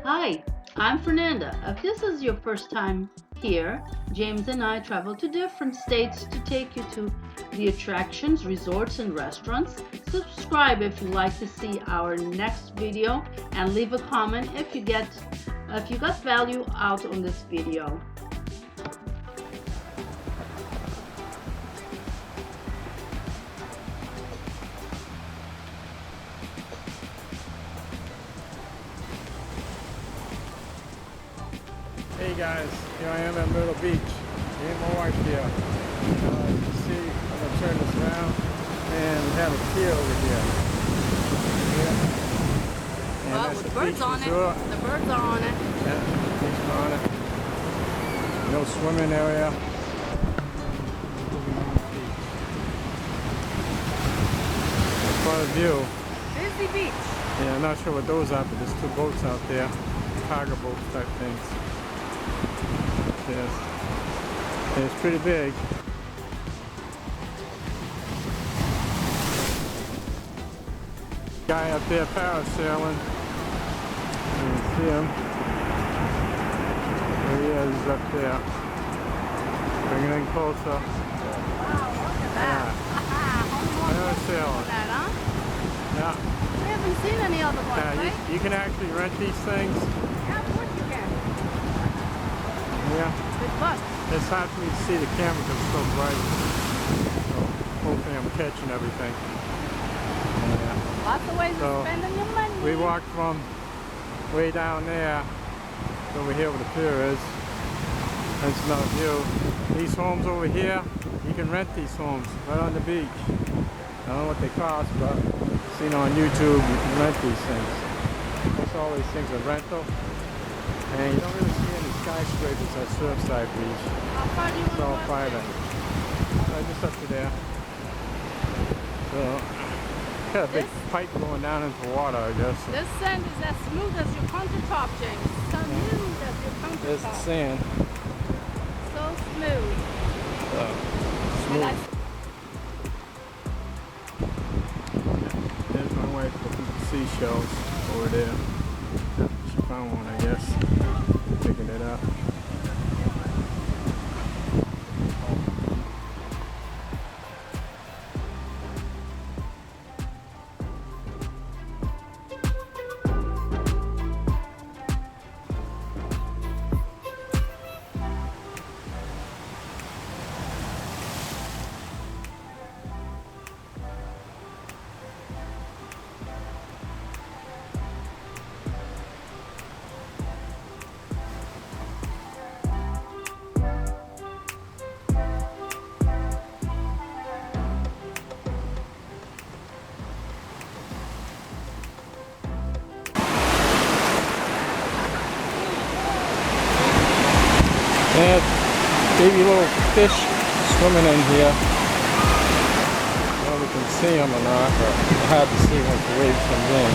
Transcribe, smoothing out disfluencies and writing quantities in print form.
Hi, I'm Fernanda. If this is your first time here, James and I travel to different states to take you to the attractions, resorts, and restaurants. Subscribe if you'd like to see our next video, and leave a comment if you got value out on this video. Hey guys, here I am at Myrtle Beach. Me and my wife here. You can see, I'm going to turn this around, and we have a pier over here. Yeah. Well, with the birds on it. The birds are on it. Yeah, beach on it. No swimming area. Quite a view. Busy beach. Yeah, I'm not sure what those are, but there's two boats out there. Cargo boats type things. Yes. It's pretty big. Guy up there parasailing. You can see him. There he is, he's up there. Bringing in closer. Wow, look at that. Parasailing. That, huh? Yeah. We haven't seen any other ones, Yeah, right? you can actually rent these things. Yeah, of course you can. Yeah. Good luck. It's hard for me to see the camera because it's so bright. So hopefully I'm catching everything. Yeah. Lots of ways So, of spending your money. We walked from way down there to over here where the pier is. That's another view. These homes over here, you can rent these homes right on the beach. I don't know what they cost, but seen on YouTube, you can rent these things. Most all these things are rental. And you don't really see any skyscrapers at Surfside Beach. How far do you It's all want to go? private. Just up to there. So, got a big pipe going down into the water, I guess. This sand is as smooth as your countertop, James. So smooth as your There's the countertop. sand. So smooth. Smooth. And There's my wife looking at the seashells over there. She found one, I guess. Picking it up. And baby little fish swimming in here. I don't know if we can see them or not, but it's hard to see once the wave comes in.